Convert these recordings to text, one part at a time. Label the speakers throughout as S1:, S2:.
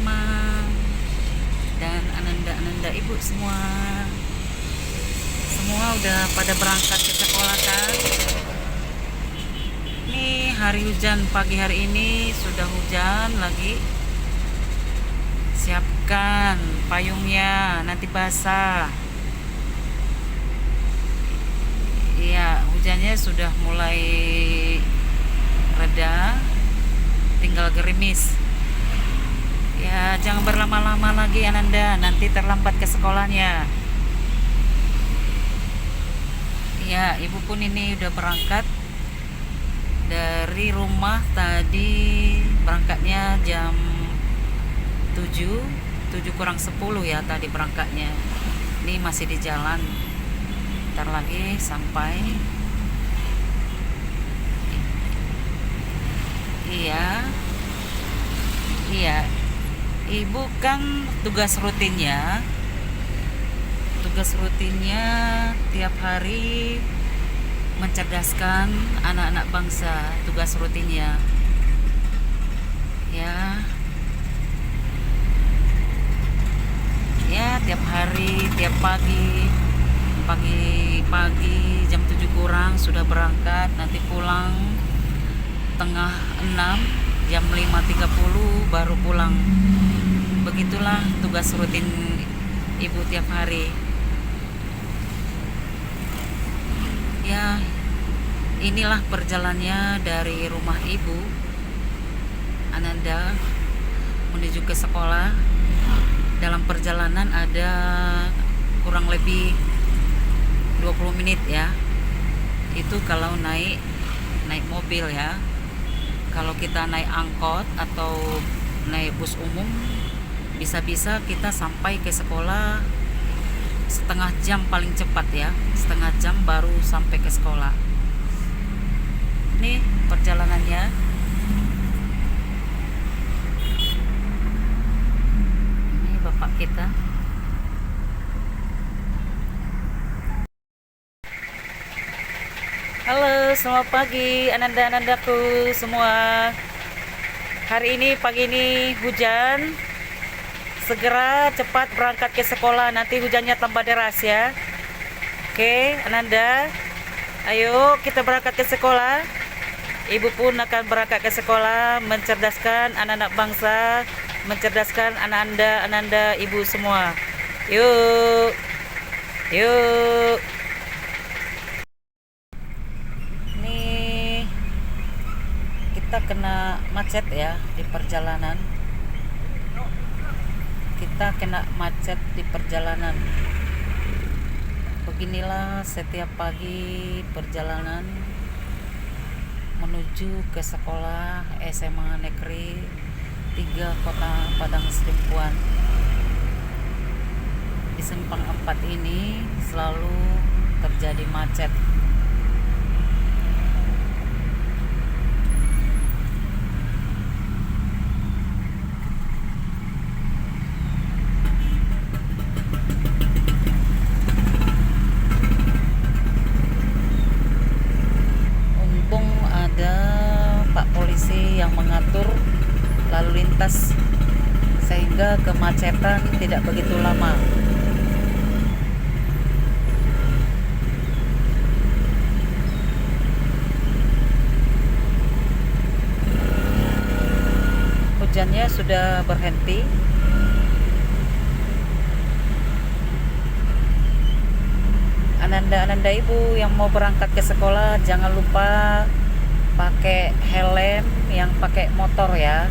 S1: Mama dan Ananda ibu semua. Semua udah pada berangkat ke sekolah kan? Ini hari hujan, pagi hari ini sudah hujan lagi. Siapkan payungnya, nanti basah. Iya, hujannya sudah mulai reda, tinggal gerimis. Ya, jangan berlama-lama lagi Ananda, nanti terlambat ke sekolahnya. Ya, ibu pun ini udah berangkat dari rumah tadi, berangkatnya jam 7 kurang 10 ya tadi berangkatnya. Ini masih di jalan, ntar lagi sampai. Iya, iya, ibu kan tugas rutinnya tiap hari mencerdaskan anak-anak bangsa. Tugas rutinnya ya, tiap hari, tiap pagi jam 7 kurang sudah berangkat, nanti pulang tengah 6, jam 5.30 baru pulang. Begitulah tugas rutin ibu tiap hari. Ya, inilah perjalanannya dari rumah ibu Ananda menuju ke sekolah. Dalam perjalanan ada kurang lebih 20 menit ya. Itu kalau naik mobil ya. Kalau kita naik angkot atau naik bus umum, bisa-bisa kita sampai ke sekolah setengah jam paling cepat ya. Setengah jam baru sampai ke sekolah. Ini perjalanannya. Ini bapak kita. Halo, selamat pagi Ananda-anandaku semua. Hari ini pagi ini hujan. Segera cepat berangkat ke sekolah, nanti hujannya tambah deras ya. Oke, Ananda, ayo kita berangkat ke sekolah. Ibu pun akan berangkat ke sekolah, mencerdaskan anak-anak bangsa, mencerdaskan Ananda ibu semua. Yuk, yuk. Nih, kita kena macet ya di perjalanan. Beginilah setiap pagi perjalanan menuju ke sekolah SMA Negeri 3 Kota Padang Sidempuan. Di simpang 4 ini selalu terjadi macet. Yang mengatur lalu lintas sehingga kemacetan tidak begitu lama. Hujannya sudah berhenti. Ananda ibu yang mau berangkat ke sekolah jangan lupa pakai helm yang pakai motor ya.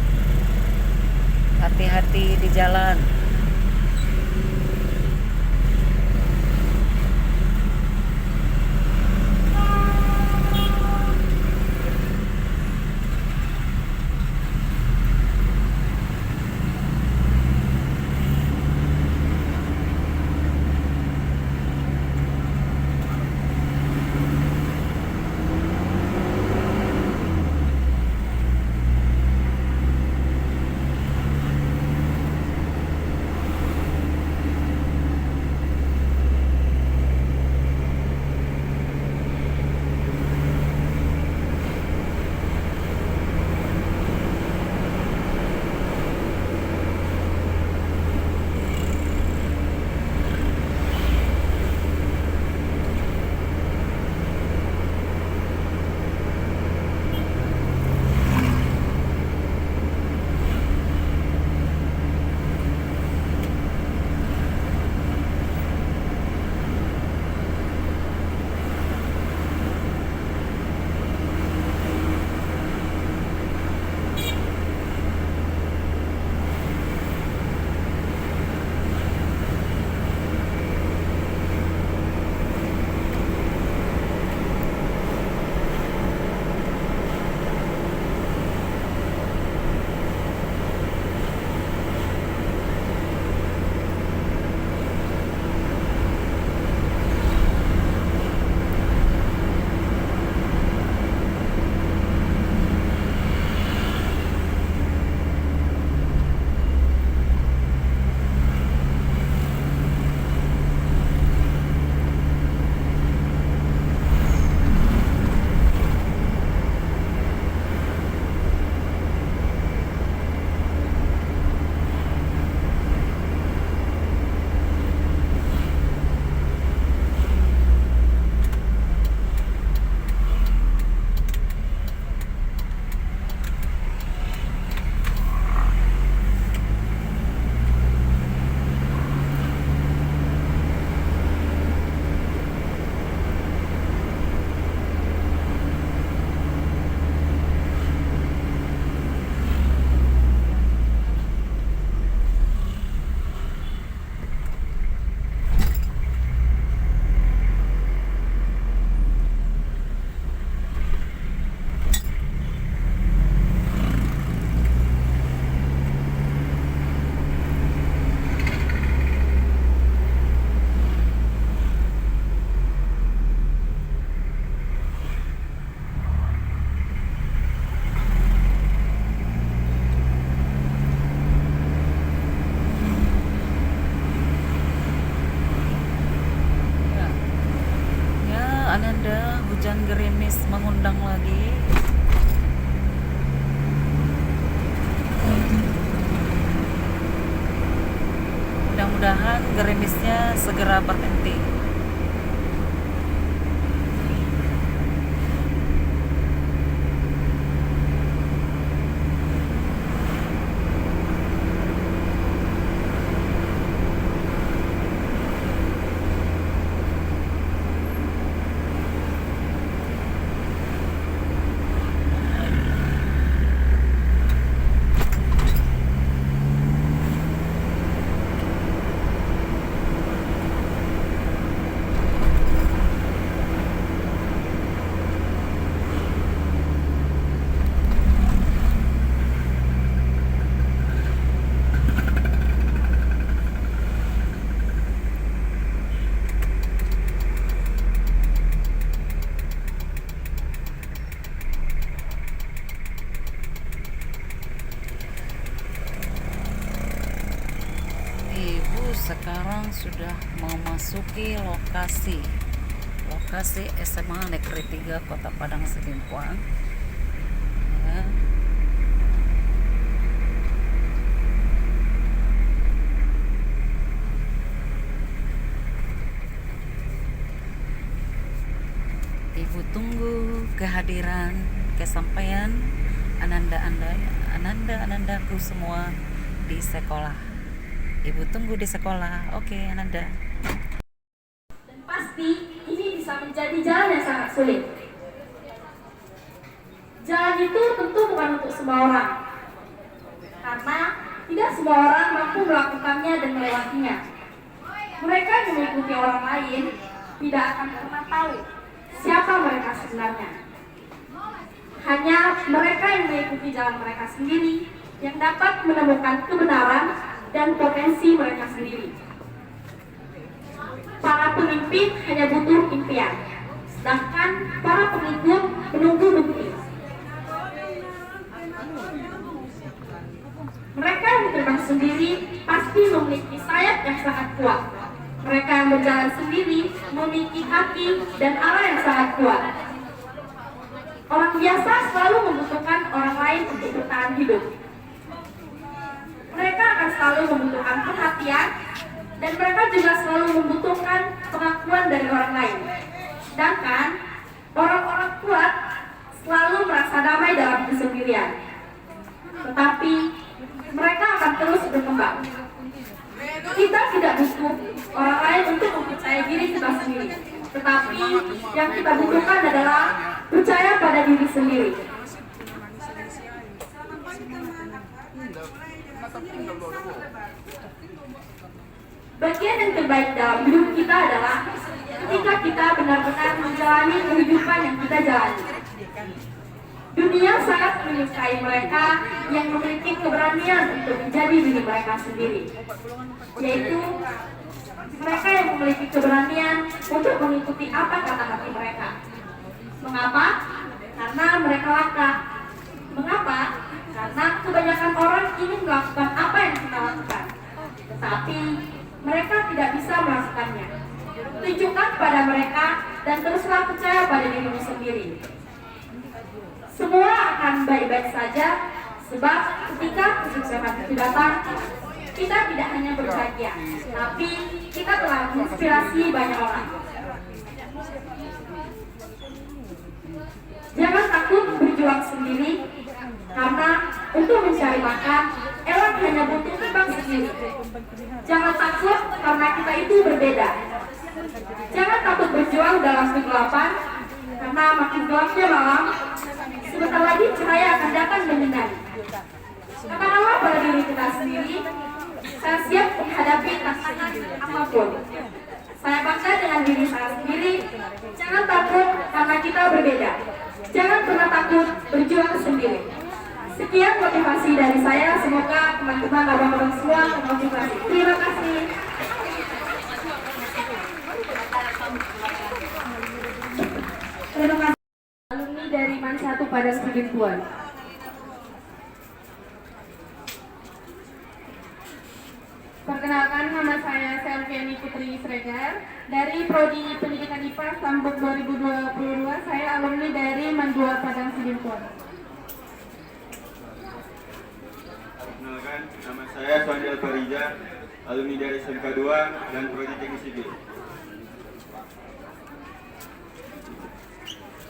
S1: Hati-hati di jalan. hujan gerimis mengundang lagi. Mudah-mudahan gerimisnya segera berhenti. Ibu sekarang sudah memasuki lokasi SMA Negeri 3 Kota Padang Sidimpuan ya. Ibu tunggu kehadiran kesampaian anandaku semua di sekolah. Ibu tunggu di sekolah. Oke, Ananda.
S2: Dan pasti ini bisa menjadi jalan yang sangat sulit. Jalan itu tentu bukan untuk semua orang, karena tidak semua orang mampu melakukannya dan melewatinya. Mereka yang mengikuti orang lain tidak akan pernah tahu siapa mereka sebenarnya. Hanya mereka yang mengikuti jalan mereka sendiri yang dapat menemukan kebenaran dan potensi mereka sendiri. Para pemimpin hanya butuh impian, sedangkan para pengikut menunggu bukti. Mereka yang terbang sendiri pasti memiliki sayap yang sangat kuat. Mereka yang berjalan sendiri memiliki kaki dan arah yang sangat kuat. Orang biasa selalu membutuhkan orang lain untuk bertahan hidup. Mereka akan selalu membutuhkan perhatian, dan mereka juga selalu membutuhkan pengakuan dari orang lain. Sedangkan orang-orang kuat selalu merasa damai dalam kesendirian. Tetapi mereka akan terus berkembang. Kita tidak butuh orang lain untuk mempercayai diri kita sendiri, tetapi yang kita butuhkan adalah percaya pada diri sendiri. Bagian yang terbaik dalam hidup kita adalah ketika kita benar-benar menjalani kehidupan yang kita jalani. Dunia sangat menyukai mereka yang memiliki keberanian untuk menjadi diri mereka sendiri, yaitu mereka yang memiliki keberanian untuk mengikuti apa kata hati mereka. Mengapa? Karena mereka langka. Mengapa? Karena kebanyakan orang ingin melakukan apa yang kita lakukan, tetapi mereka tidak bisa melakukannya. Tunjukkan pada mereka dan teruslah percaya pada dirimu sendiri. Semua akan baik-baik saja, sebab ketika kesuksesan itu datang, kita tidak hanya berbahagia, tapi kita telah menginspirasi banyak orang. Jangan takut berjuang sendiri, karena untuk mencari makan, Elak hanya butuh timbang sendiri. Jangan takut karena kita itu berbeda. Jangan takut berjuang dalam kegelapan, karena makin gelapnya malam, sebentar lagi cahaya akan datang menyinari. Katakanlah pada diri kita sendiri, saya siap menghadapi tantangan apapun. Saya bangga dengan diri saya sendiri. Jangan takut karena kita berbeda. Jangan pernah takut berjuang sendiri. Sekian motivasi dari saya. Semoga teman-teman abang-abang semua termotivasi. Terima kasih. Terima kasih alumni dari MAN 1 Padang Sidimpuan. Perkenalkan Perkenalkan, nama saya Selviani Putri Sregar dari Prodi Pendidikan IPA Sambuk 2022. Saya alumni dari Mandua Padang Sidimpuan.
S3: Perkenalkan, nama saya Suandel Farija, alumni dari SMK 2 dan Prodi Teknik Sipil.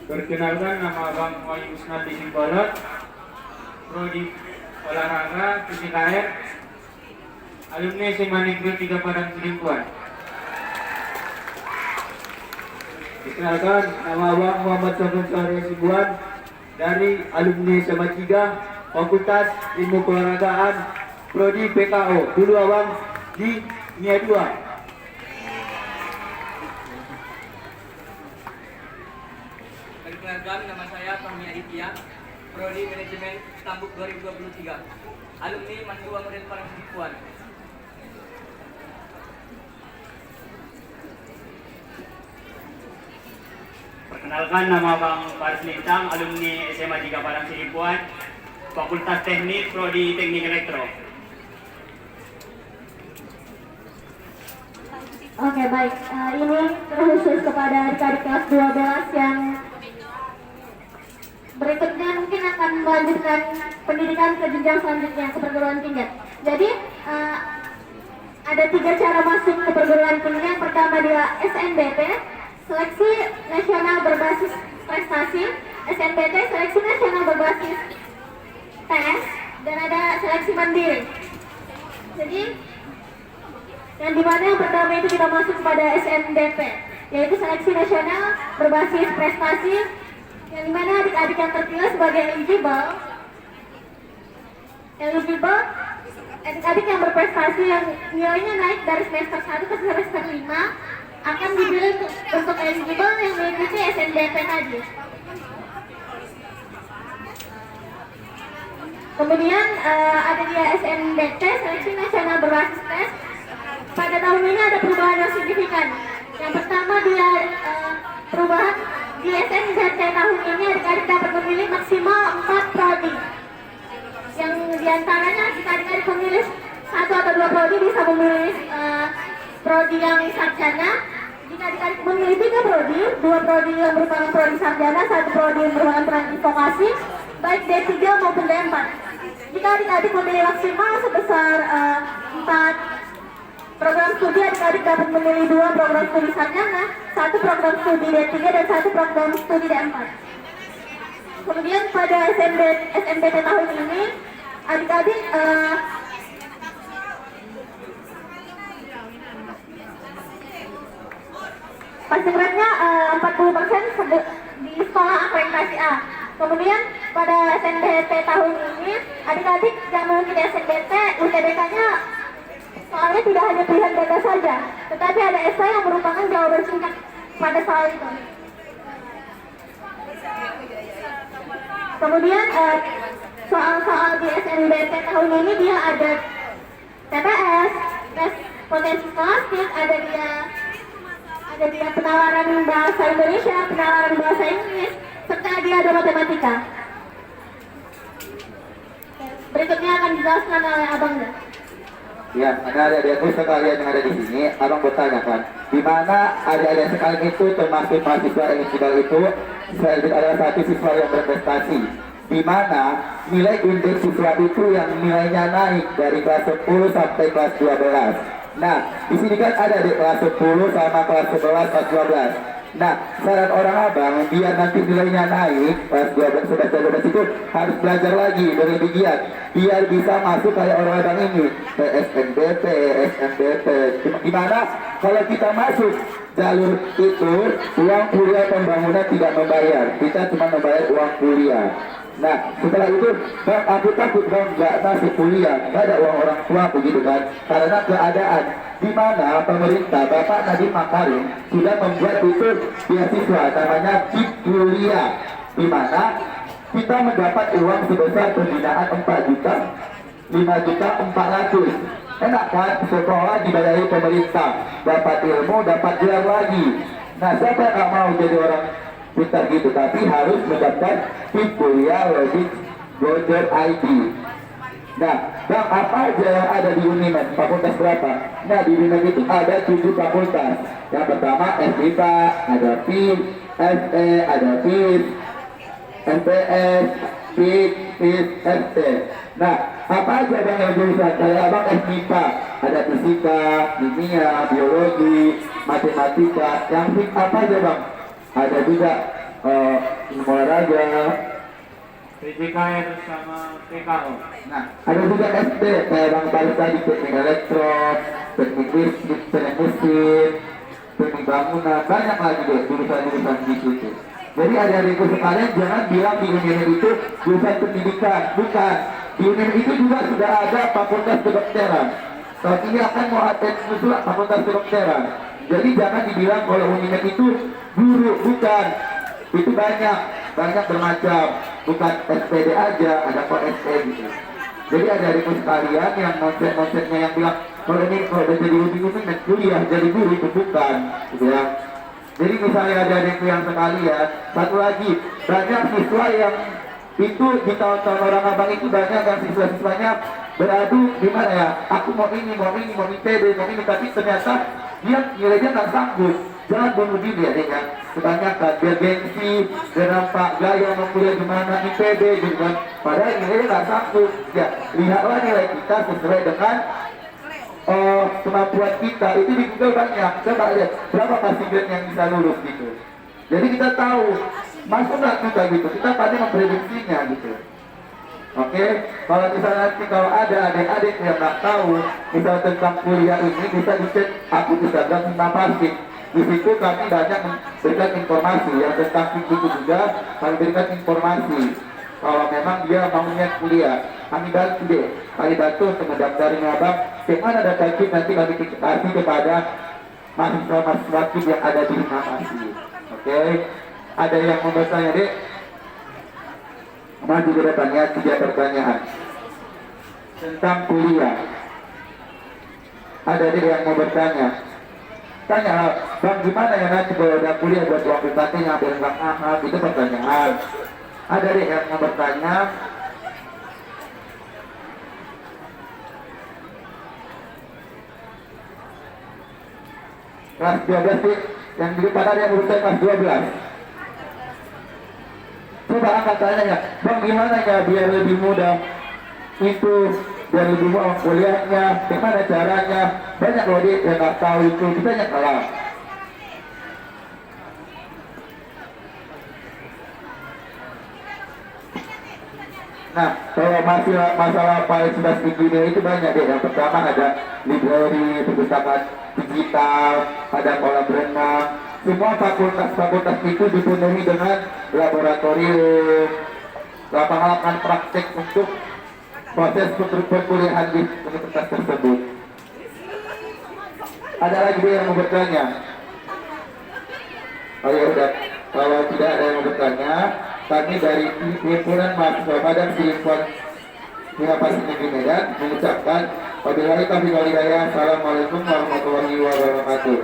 S4: Perkenalkan, nama Abang Wahyu Usnadi Simbolot, Prodi Olahraga PCKR, alumni SMA Negeri 3 Padang Sidimpuan.
S5: Perkenalkan, nama Abang Muhammad Sofyan Syahriar Sibuan dari alumni SMA 3 Fakultas Ilmu Keolahragaan Prodi PKO. Dulu Abang di NIA 2.
S6: Perkenalkan, nama saya Fahmi Aditya, Prodi Manajemen Tambuk 2023, alumni Mandua Model Padang Sidimpuan.
S4: Perkenalkan, nama Bang Faris Lintang, alumni SMA 3 Padang Sidimpuan, Fakultas Teknik, Prodi Teknik Elektro.
S2: Oke, baik. Ini terkhusus kepada adik-adik kelas 12 yang berikutnya mungkin akan melanjutkan pendidikan ke jenjang selanjutnya ke perguruan tinggi. Jadi ada 3 cara masuk ke perguruan tinggi. Yang pertama dia SNBT, seleksi nasional berbasis prestasi. SNBT, seleksi nasional berbasis tes, dan ada seleksi mandiri. Jadi yang dimana yang pertama itu kita masuk kepada SNBP, yaitu seleksi nasional berbasis prestasi, yang dimana adik-adik yang terpilih sebagai eligible, adik-adik yang berprestasi yang nilainya naik dari semester 1 ke semester 5 akan dipilih untuk eligible yang mengikuti SNBP tadi. Kemudian ada dia SNBT, seleksi nasional berbasis tes. Pada tahun ini ada perubahan yang signifikan. Yang pertama dia perubahan di SNBT tahun ini adik-adik dapat memilih maksimal 4 prodi. Yang diantaranya jika adik-adik memilih 1 atau 2 prodi bisa memilih prodi yang sarjana. Jika adik-adik memilih 3 prodi, 2 prodi yang merupakan prodi sarjana, 1 prodi yang merupakan prodi vokasi, baik D3 maupun D4. Jika adik-adik memilih maksimal sebesar 4 program studi, adik-adik dapat memilih 2 program studi sarjana, 1 program studi D3 dan 1 program studi D4. Kemudian pada SNBT tahun ini, adik-adik passing rate-nya 40% di sekolah akreditasi A. Kemudian pada SNBT tahun ini, adik-adik yang mengikuti SNBT, UTBK-nya soalnya tidak hanya pilihan ganda saja, tetapi ada esai yang merupakan jawaban singkat pada soal itu. Kemudian soal-soal di SNBT tahun ini dia ada TPS, tes potensi skolastik, ada dia penawaran bahasa Indonesia, penawaran bahasa Inggris, serta dia ada matematika. Berikutnya akan dijelaskan oleh Abang.
S5: Ya, adik-adikku sekalian yang ada di sini, Abang bertanyakan, di mana adik-adik sekalian itu termasuk mahasiswa eligible itu adalah satu siswa yang berprestasi, di mana nilai indeks siswa itu yang nilainya naik dari kelas 10 sampai kelas 12. Nah, di sini kan ada di kelas 10 sama kelas 11, kelas 12. Nah, saran orang Abang biar nanti nilainya naik kelas 12, 11, 12 itu harus belajar lagi lebih giat biar bisa masuk kayak orang Abang ini ke SNBP, SNBP. Gimana kalau kita masuk jalur itu uang kuliah pembangunan tidak membayar, kita cuma membayar uang kuliah. Nah, setelah itu Bang, aku takut Bang nggak masuk kuliah, nggak ada uang orang tua begitu kan, karena keadaan di mana pemerintah Bapak Nadiem Makarim sudah membuat itu beasiswa namanya KIP kuliah, di mana kita mendapat uang sebesar pembinaan 4 juta, 5 juta 400. Enak kan, sekolah dibayari pemerintah, dapat ilmu, dapat gelar lagi. Nah, siapa yang nggak mau jadi orang pintar gitu, tapi harus mendaftar KIP kuliah logik.id. Nah, Bang, apa aja yang ada di Unimed? Fakultas berapa? Nah, di Unimed itu ada 7 fakultas. Yang pertama FIPA, ada FIP, SE, ada FIP, MPS, FIP, FIP, ST. Nah, apa aja Bang yang jurusan? Kayak Abang FIPA, ada fisika, kimia, biologi, matematika. Yang FIP apa aja Bang? Ada juga olahraga.
S4: PJKR sama PKO.
S5: Nah, ada juga SD, kayak Bang Paris tadi, teknik elektro, teknik listrik, teknik mesin, teknik bangunan, banyak lagi deh jurusan-jurusan di situ. Jadi adik-adikku sekalian jangan bilang di Unimed itu jurusan pendidikan, bukan. Di Unimed itu juga sudah ada fakultas kedokteran. Saat ini akan mau ada juga fakultas kedokteran. Jadi jangan dibilang kalau Unimed itu guru, bukan. Itu banyak bermacam, bukan SPD aja, ada KSP gitu. Jadi ada adik sekalian yang konsep-konsepnya yang bilang kalau ini kalau udah jadi ujung-ujung kuliah jadi guru itu bukan, gitu ya. Jadi misalnya ada adikku yang sekalian, satu lagi banyak siswa yang itu di tahun-tahun orang abang itu banyak kan siswa-siswanya beradu gimana ya, aku mau ini, tapi ternyata dia nilainya nggak sanggup. Jangan bunuh diri ya, kan? Kebanyakan biar gengsi, biar nampak gaya mau kuliah gimana IPB gitu kan. Padahal nilainya nggak sanggup. Ya, lihatlah nilai kita sesuai dengan kemampuan kita. Itu di Google banyak. Coba lihat berapa passing grade yang bisa lulus gitu. Jadi kita tahu masuk nggak juga gitu. Kita pandai memprediksinya gitu. Oke, kalau misalnya nanti kalau ada adik-adik yang nggak tahu misal tentang kuliah ini bisa dicek aku bisa bilang passing. Di situ kami banyak memberikan informasi yang tentang itu juga kami berikan informasi kalau memang dia maunya kuliah kami bantu deh, kami bantu untuk mendaftarin abang gimana data itu nanti kami kasih kepada mahasiswa yang ada di Bekasi. Oke, ada yang mau bertanya deh? Masih bertanya 3 pertanyaan tentang kuliah. Ada deh yang mau bertanya? Tanya, Bang gimana ya nanti kalau udah kuliah buat uang pribadi ngambil nggak mahal, itu pertanyaan. Ada deh yang mau bertanya. Kelas 12 sih, yang di depan ada yang berusaha kelas 12. Coba angkat tanya ya, Bang gimana ya biar lebih mudah itu, biar lebih mudah kuliahnya, gimana caranya? Banyak loh dia yang nggak tahu itu, kita banyak kalah. Nah, kalau masalah paling sudah tingginya itu banyak deh. Yang pertama ada library, perpustakaan digital, ada kolam renang. Semua fakultas itu dipenuhi dengan laboratorium, lapangan praktek untuk proses perkuliahan di universitas tersebut. Ada lagi yang mau bertanya? Oh ya udah, kalau tidak ada yang mau bertanya, kami dari himpunan mahasiswa Padang Silipon Universitas Negeri Medan mengucapkan wabillahi taufiq wal hidayah. Assalamualaikum warahmatullahi wabarakatuh.